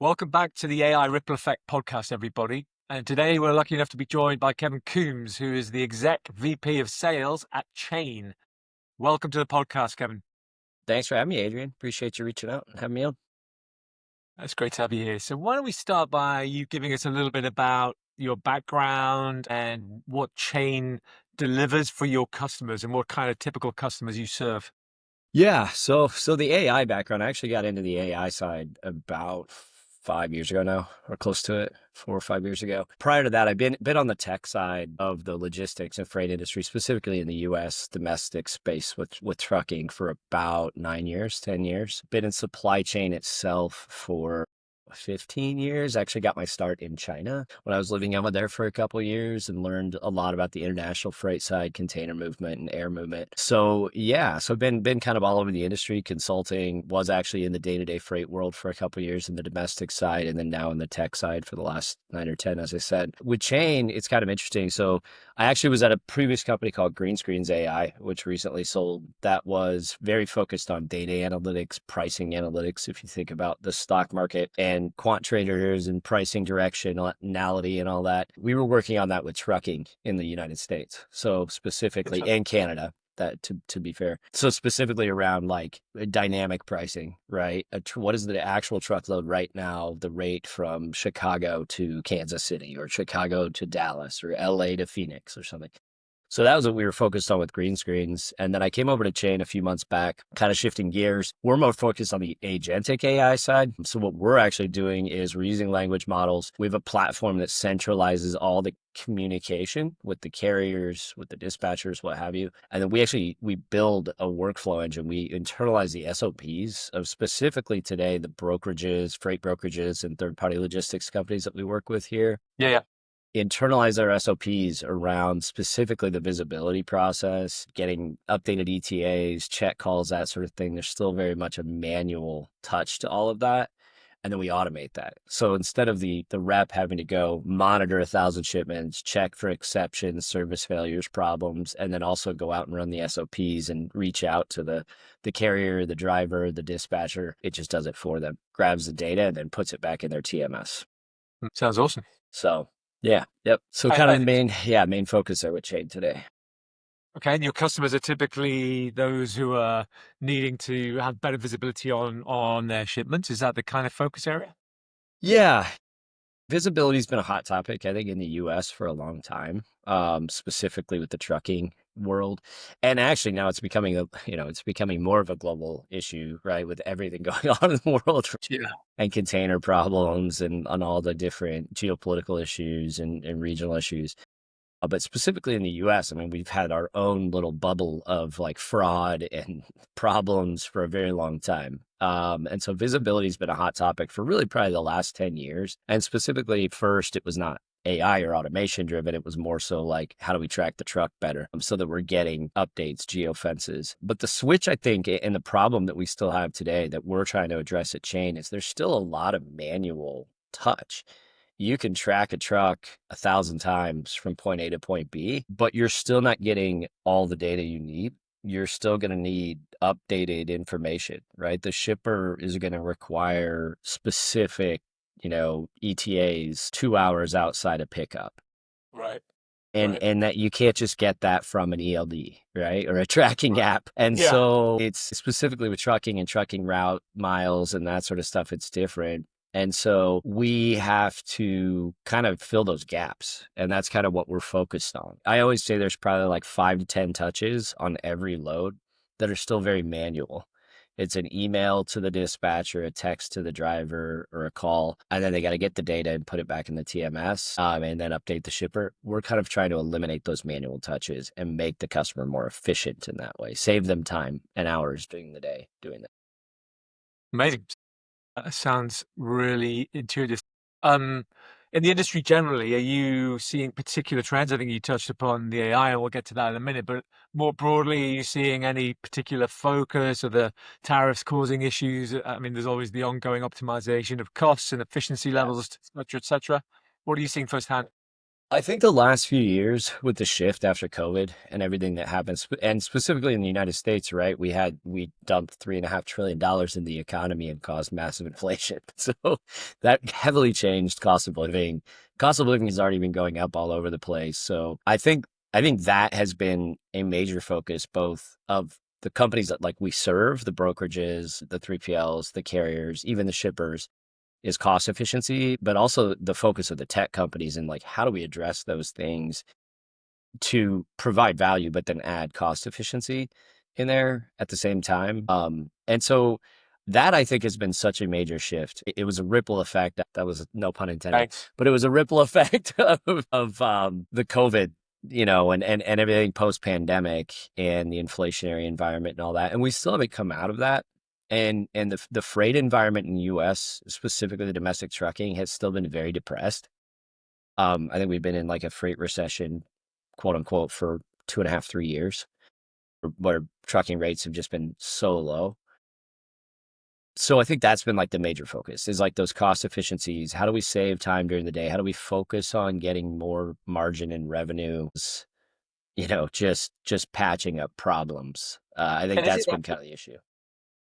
Welcome back to the AI Ripple Effect podcast, everybody. And today we're lucky enough to be joined by Kevin Coomes, who is the Exec VP of Sales at Chain. Welcome to the podcast, Kevin. Thanks for having me, Adrian. Appreciate you reaching out and having me on. It's great to have you here. So why don't we start by you giving us a little bit about your background and what Chain delivers for your customers and what kind of typical customers you serve? Yeah, so the AI background, I actually got into the AI side about 5 years ago now, or close to it, 4 or 5 years ago. Prior to that, I've been on the tech side of the logistics and freight industry, specifically in the US domestic space with trucking for about 9 years, 10 years. Been in supply chain itself for 15 years. Actually got my start in China when I was living over there for a couple of years and learned a lot about the international freight side, container movement and air movement. So I've been kind of all over the industry, consulting, was actually in the day-to-day freight world for a couple of years in the domestic side, and then now in the tech side for the last 9 or 10, as I said. With Chain, it's kind of interesting. So I actually was at a previous company called GreenScreens AI, which recently sold. That was very focused on data analytics, pricing analytics, if you think about the stock market and quant traders and pricing directionality and all that. We were working on that with trucking in the United States. So specifically, and Canada, that to be fair. So specifically around like dynamic pricing, right? What is the actual truckload right now, the rate from Chicago to Kansas City or Chicago to Dallas or LA to Phoenix or something. So that was what we were focused on with GreenScreens. And then I came over to Chain a few months back, kind of shifting gears. We're more focused on the agentic AI side. So what we're actually doing is we're using language models. We have a platform that centralizes all the communication with the carriers, with the dispatchers, what have you. And then we build a workflow engine. We internalize the SOPs of specifically today, the brokerages, freight brokerages, and third-party logistics companies that we work with here. Yeah. Internalize our SOPs around specifically the visibility process, getting updated ETAs, check calls, that sort of thing. There's still very much a manual touch to all of that. And then we automate that. So instead of the rep having to go monitor 1,000 shipments, check for exceptions, service failures, problems, and then also go out and run the SOPs and reach out to the carrier, the driver, the dispatcher, it just does it for them, grabs the data and then puts it back in their TMS. Sounds awesome. So yeah. Yep. So kind of the main focus there with Chain today. Okay, and your customers are typically those who are needing to have better visibility on their shipments. Is that the kind of focus area? Yeah. Visibility has been a hot topic, I think, in the US for a long time, specifically with the trucking world. And actually now it's becoming more of a global issue, right? With everything going on in the world and container problems and on all the different geopolitical issues and regional issues. But specifically in the US, I mean, we've had our own little bubble of like fraud and problems for a very long time. And so visibility has been a hot topic for really probably the last 10 years. And specifically, first, it was not AI or automation driven. It was more so like, how do we track the truck better so that we're getting updates, geofences. But the switch, I think, and the problem that we still have today that we're trying to address at Chain is there's still a lot of manual touch. You can track a truck 1,000 times from point A to point B, but you're still not getting all the data you need. You're still going to need updated information, right? The shipper is going to require specific, ETAs 2 hours outside of pickup. Right. And that you can't just get that from an ELD, right? Or a tracking app. And so it's specifically with trucking and trucking route miles and that sort of stuff, it's different. And so we have to kind of fill those gaps. And that's kind of what we're focused on. I always say there's probably like 5 to 10 touches on every load that are still very manual. It's an email to the dispatcher, a text to the driver, or a call. And then they got to get the data and put it back in the TMS and then update the shipper. We're kind of trying to eliminate those manual touches and make the customer more efficient in that way, save them time and hours during the day doing that. Amazing. Sounds really intuitive. In the industry generally, are you seeing particular trends? I think you touched upon the AI, and we'll get to that in a minute, but more broadly, are you seeing any particular focus or the tariffs causing issues? I mean, there's always the ongoing optimization of costs and efficiency levels, et cetera, et cetera. What are you seeing firsthand? I think the last few years with the shift after COVID and everything that happens, and specifically in the United States, right? We dumped $3.5 trillion in the economy and caused massive inflation. So that heavily changed cost of living. Cost of living has already been going up all over the place. So I think that has been a major focus, both of the companies that like we serve, the brokerages, the 3PLs, the carriers, even the shippers, is cost efficiency, but also the focus of the tech companies and like how do we address those things to provide value, but then add cost efficiency in there at the same time. And so that I think has been such a major shift. It was a ripple effect. That was no pun intended, Thanks. but it was a ripple effect of the COVID, and everything post pandemic and the inflationary environment and all that. And we still haven't come out of that. And the freight environment in the U.S., specifically the domestic trucking, has still been very depressed. I think we've been in like a freight recession, quote unquote, for 2.5, 3 years, where trucking rates have just been so low. So I think that's been like the major focus is like those cost efficiencies. How do we save time during the day? How do we focus on getting more margin and revenues? Just patching up problems. I think And is it that's that? been kind of the issue.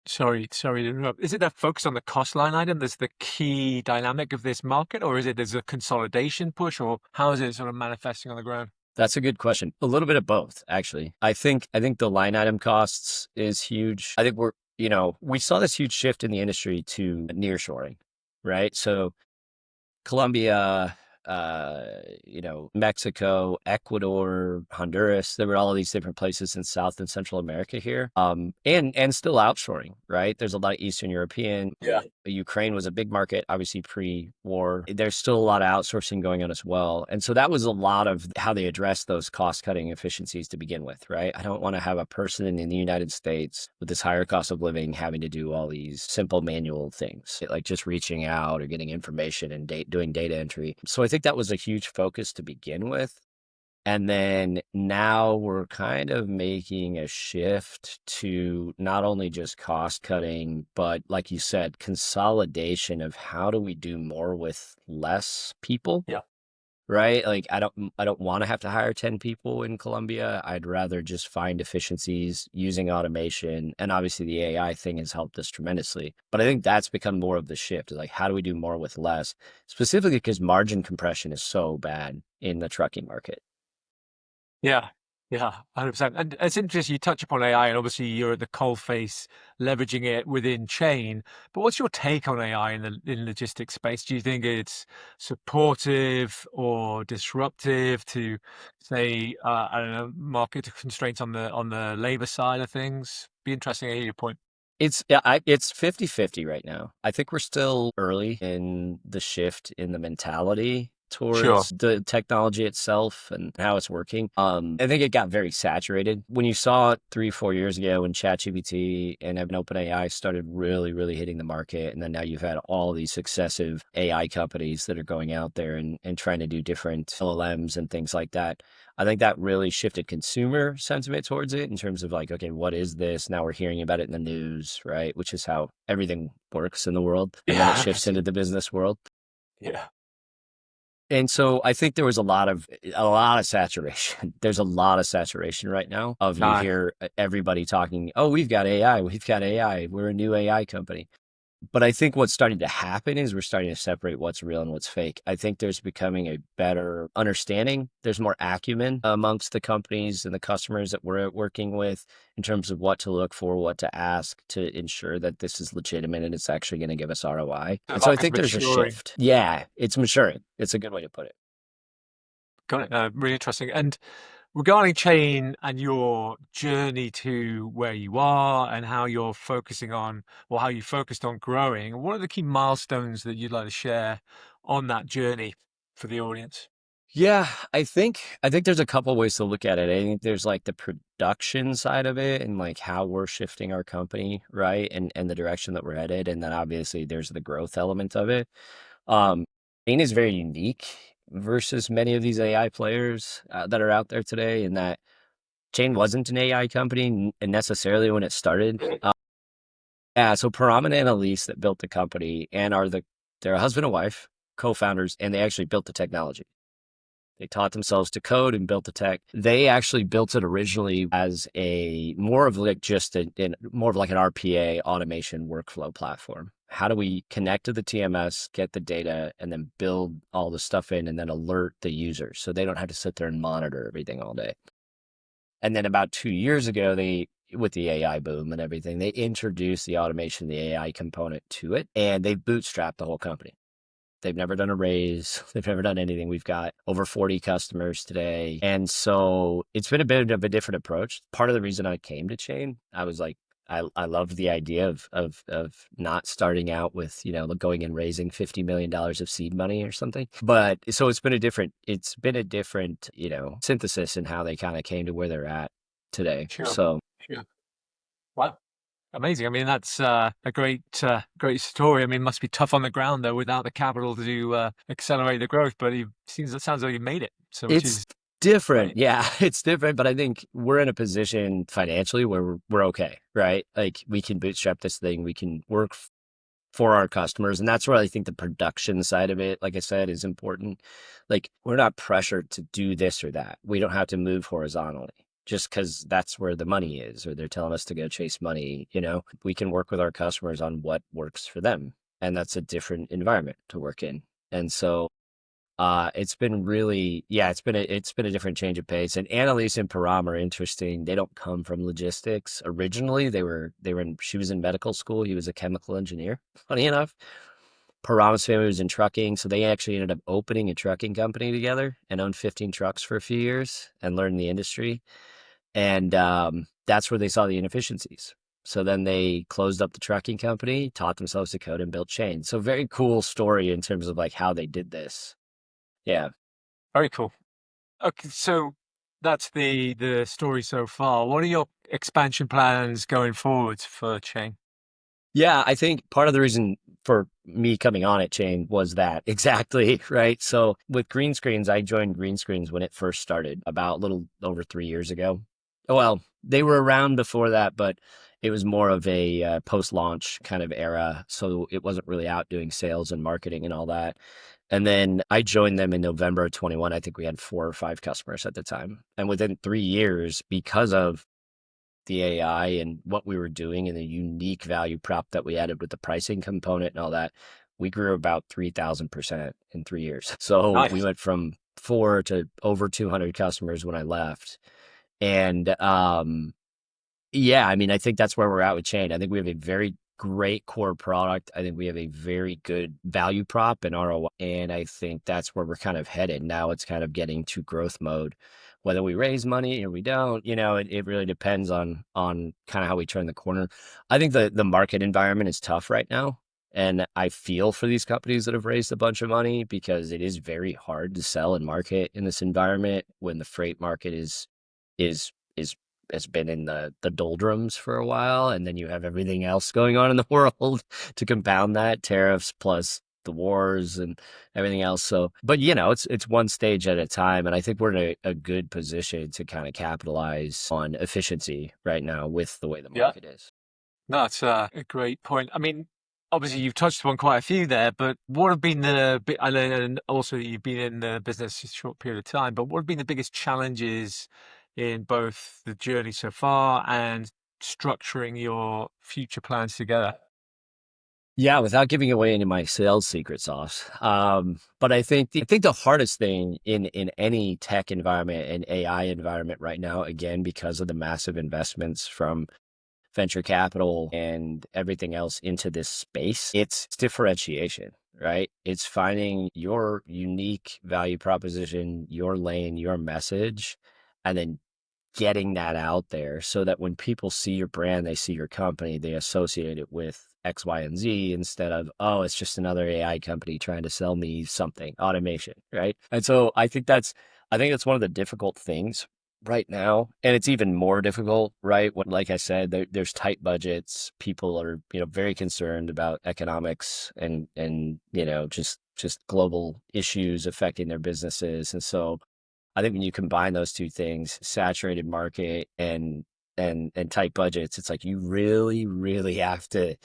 Sorry to interrupt. Is it that focus on the cost line item that's the key dynamic of this market, or is it there's a consolidation push, or how is it sort of manifesting on the ground? That's a good question. A little bit of both, actually. I think the line item costs is huge. I think we saw this huge shift in the industry to nearshoring, right? So Colombia, Mexico, Ecuador, Honduras. There were all of these different places in South and Central America here. And still outshoring, right? There's a lot of Eastern European. Yeah. Ukraine was a big market, obviously pre-war. There's still a lot of outsourcing going on as well. And so that was a lot of how they addressed those cost-cutting efficiencies to begin with, right? I don't want to have a person in the United States with this higher cost of living having to do all these simple manual things, like just reaching out or getting information and doing data entry. So I think that was a huge focus to begin with. And then now we're kind of making a shift to not only just cost cutting, but like you said, consolidation of how do we do more with less people, Yeah. right? Like I don't want to have to hire 10 people in Colombia. I'd rather just find efficiencies using automation. And obviously the AI thing has helped us tremendously. But I think that's become more of the shift, is like how do we do more with less, specifically because margin compression is so bad in the trucking market. Yeah, yeah, 100%. And it's interesting you touch upon AI, and obviously you're at the coalface leveraging it within chain. But what's your take on AI in the logistics space? Do you think it's supportive or disruptive to, say, I don't know, market constraints on the labor side of things? Be interesting to hear your point. It's 50-50 right now. I think we're still early in the shift in the mentality Sure. towards the technology itself and how it's working. I think it got very saturated. When you saw it 3, 4 years ago when ChatGPT and OpenAI started really, really hitting the market, and then now you've had all these successive AI companies that are going out there and trying to do different LLMs and things like that. I think that really shifted consumer sentiment towards it in terms of like, okay, what is this? Now we're hearing about it in the news, right? Which is how everything works in the world. And then it Yeah, shifts into the business world. yeah. And so I think there was a lot of saturation. There's a lot of saturation right now of you No. hear everybody talking, oh, we've got AI, we've got AI, we're a new AI company. But I think what's starting to happen is we're starting to separate what's real and what's fake. I think there's becoming a better understanding. There's more acumen amongst the companies and the customers that we're working with in terms of what to look for, what to ask to ensure that this is legitimate and it's actually going to give us ROI. The And so I market's think there's a maturing. shift. Yeah, it's maturing. It's a good way to put it. Got it. Really interesting. And regarding chain and your journey to where you are and how you're focusing on, or how you focused on growing, what are the key milestones that you'd like to share on that journey for the audience? Yeah, I think there's a couple ways to look at it. I think there's like the production side of it and like how we're shifting our company, right? And the direction that we're headed. And then obviously there's the growth element of it. Maine is very unique versus many of these AI players that are out there today, in that Chain wasn't an AI company necessarily when it started. Yeah, so Param and Annalise that built the company and they're a husband and wife, co-founders, and they actually built the technology. They taught themselves to code and built the tech. They actually built it originally as a more of like just more of like an RPA automation workflow platform. How do we connect to the TMS, get the data, and then build all the stuff in and then alert the users so they don't have to sit there and monitor everything all day. And then about 2 years ago, with the AI boom and everything, they introduced the automation, the AI component to it, and they bootstrapped the whole company. They've never done a raise. They've never done anything. We've got over 40 customers today. And so it's been a bit of a different approach. Part of the reason I came to Chain, I was like, I loved the idea of not starting out with, going and raising $50 million of seed money or something. But so it's been a different, synthesis in how they kind of came to where they're at today. Sure. So Sure. Wow. Amazing. I mean, that's a great story. I mean, it must be tough on the ground though, without the capital to accelerate the growth. But it sounds like you made it. So, which it's is different. great. Yeah, it's different. But I think we're in a position financially where we're okay, right? Like we can bootstrap this thing. We can work for our customers. And that's where I think the production side of it, like I said, is important. Like we're not pressured to do this or that. We don't have to move horizontally just because that's where the money is, or they're telling us to go chase money. We can work with our customers on what works for them. And that's a different environment to work in. And so it's been really, yeah, it's been a different change of pace. And Annalise and Param are interesting. They don't come from logistics. Originally, she was in medical school. He was a chemical engineer, funny enough. Param's family was in trucking. So they actually ended up opening a trucking company together and owned 15 trucks for a few years and learned the industry. And that's where they saw the inefficiencies. So then they closed up the trucking company, taught themselves to code and built Chain. So very cool story in terms of like how they did this. Yeah. Very cool. Okay, so that's the story so far. What are your expansion plans going forward for Chain? Yeah, I think part of the reason for me coming on at Chain was that exactly, right? So with GreenScreens, I joined GreenScreens when it first started about a little over 3 years ago. Well, they were around before that, but it was more of a post-launch kind of era. So it wasn't really out doing sales and marketing and all that. And then I joined them in November of 21. I think we had 4 or 5 customers at the time. And within 3 years, because of the AI and what we were doing and the unique value prop that we added with the pricing component and all that, we grew about 3,000% in 3 years. So we Nice. went from 4 to over 200 customers when I left. And yeah, I mean, I think that's where we're at with Chain. I think we have a very great core product. I think we have a very good value prop and ROI. And I think that's where we're kind of headed. Now it's kind of getting to growth mode. Whether we raise money or we don't, it really depends on kind of how we turn the corner. I think the market environment is tough right now. And I feel for these companies that have raised a bunch of money because it is very hard to sell and market in this environment when the freight market is has been in the doldrums for a while, and then you have everything else going on in the world to compound that, tariffs plus the wars and everything else. So, but it's one stage at a time, and I think we're in a good position to kind of capitalize on efficiency right now with the way the Yeah. market is. No, it's a great point. I mean, obviously you've touched upon quite a few there, but what have been I know also that you've been in the business a short period of time, but what have been the biggest challenges in both the journey so far and structuring your future plans together? Yeah, without giving away any of my sales secret sauce. But I think the hardest thing in any tech environment and AI environment right now, again, because of the massive investments from venture capital and everything else into this space, it's differentiation, right? It's finding your unique value proposition, your lane, your message, and then getting that out there so that when people see your brand, they see your company, they associate it with X, Y, and Z instead of, oh, it's just another AI company trying to sell me something, automation, right? And so I think that's one of the difficult things right now. And it's even more difficult, right? When, like I said, there's tight budgets. People are, very concerned about economics and just global issues affecting their businesses. And so I think when you combine those two things, saturated market and tight budgets, it's like you really, really have to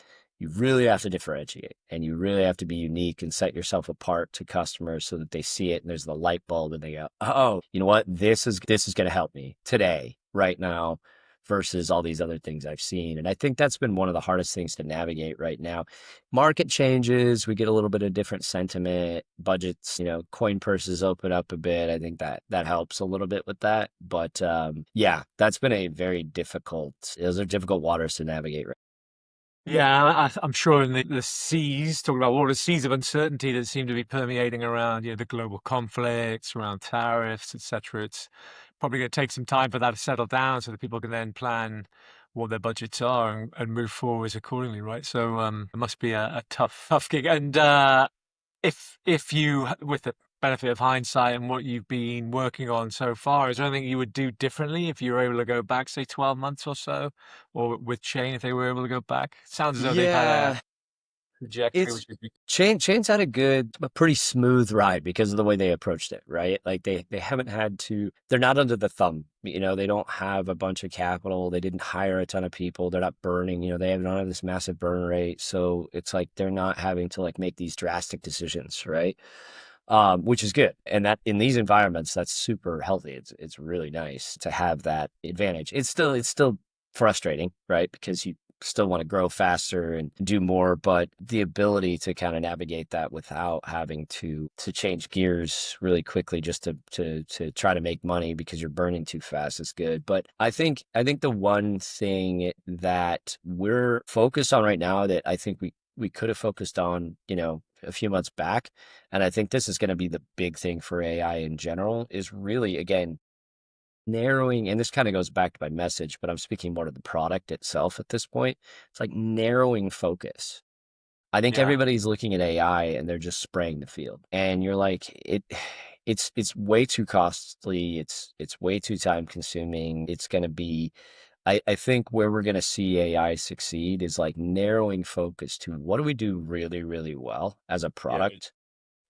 you really have to differentiate and you really have to be unique and set yourself apart to customers so that they see it and there's the light bulb and they go, oh, you know what? This is going to help me today, right now, versus all these other things I've seen. And I think that's been one of the hardest things to navigate right now. Market changes, we get a little bit of different sentiment, budgets, coin purses open up a bit. I think that helps a little bit with that. But yeah, that's been those are difficult waters to navigate. Right? Yeah, I'm sure in the seas, talking about all the seas of uncertainty that seem to be permeating around, the global conflicts, around tariffs, etc. It's probably going to take some time for that to settle down so that people can then plan what their budgets are and move forwards accordingly, right? So it must be a tough gig. And if you, with the benefit of hindsight and what you've been working on so far, is there anything you would do differently if you were able to go back, say, 12 months or so, or with Chain, if they were able to go back? It sounds as though they've had a Yeah, trajectory which it's would be, Chain's had a pretty smooth ride because of the way they approached it, right? Like they haven't had to, they're not under the thumb, they don't have a bunch of capital, they didn't hire a ton of people, they're not burning, they don't have this massive burn rate. So it's like they're not having to like make these drastic decisions, right? Which is good. And that in these environments, that's super healthy. It's really nice to have that advantage. It's still frustrating, right? Because you still want to grow faster and do more, but the ability to kind of navigate that without having to change gears really quickly just to try to make money because you're burning too fast is good. But I think the one thing that we're focused on right now that I think we could have focused on, a few months back, and I think this is going to be the big thing for AI in general, is really, again, narrowing, and this kind of goes back to my message, but I'm speaking more to the product itself at this point. It's like narrowing focus. I think yeah, everybody's looking at AI and they're just spraying the field. And you're like, it's way too costly. It's way too time consuming. It's going to be, I think where we're going to see AI succeed is like narrowing focus to what do we do really, really well as a yeah, product,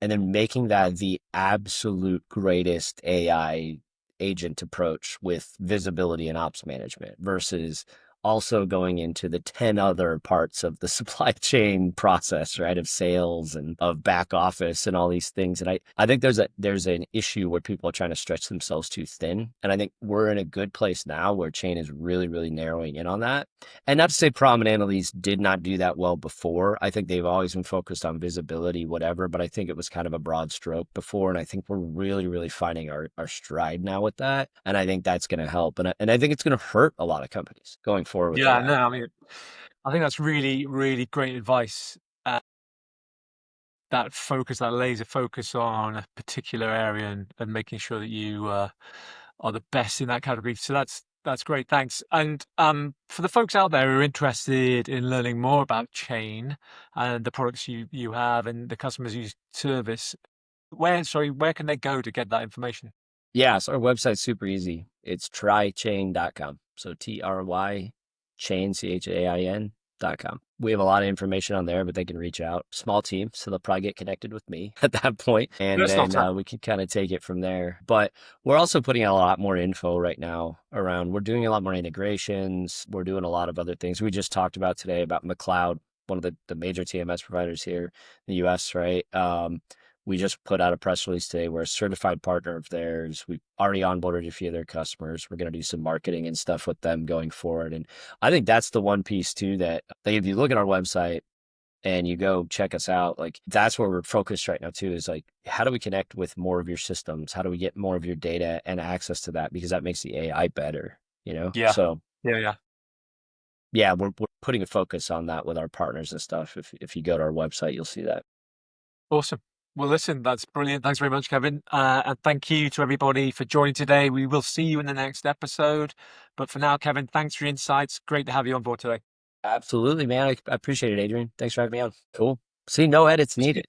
and then making that the absolute greatest AI agent approach with visibility and ops management versus also going into the 10 other parts of the supply chain process, right? Of sales and of back office and all these things. And I think there's an issue where people are trying to stretch themselves too thin. And I think we're in a good place now where Chain is really, really narrowing in on that. And not to say Prom and Annalise did not do that well before. I think they've always been focused on visibility, whatever, but I think it was kind of a broad stroke before. And I think we're really, really finding our stride now with that. And I think that's going to help. And I think it's going to hurt a lot of companies going forward with yeah. AI. No, I mean, I think that's really, really great advice. That focus, that laser focus on a particular area and making sure that you are the best in that category. So that's great. Thanks. And for the folks out there who are interested in learning more about Chain and the products you have and the customers you service, where can they go to get that information? Yeah, so our website's super easy. It's trychain.com. So TRY chain, CHAIN.com. We have a lot of information on there, but they can reach out. Small team, so they'll probably get connected with me at that point, and That's not then tough. we can kind of take it from there. But we're also putting out a lot more info right now around. We're doing a lot more integrations. We're doing a lot of other things. We just talked about today about McLeod, one of the major TMS providers here in the US, right? We just put out a press release today. We're a certified partner of theirs. We've already onboarded a few of their customers. We're going to do some marketing and stuff with them going forward. And I think that's the one piece too that if you look at our website and you go check us out, like that's where we're focused right now too, is like, how do we connect with more of your systems? How do we get more of your data and access to that? Because that makes the AI better, Yeah. So Yeah. Yeah. yeah, we're putting a focus on that with our partners and stuff. If you go to our website, you'll see that. Awesome. Well, listen, that's brilliant. Thanks very much, Kevin. And thank you to everybody for joining today. We will see you in the next episode. But for now, Kevin, thanks for your insights. Great to have you on board today. Absolutely, man. I appreciate it, Adrian. Thanks for having me on. Cool. See, no edits needed.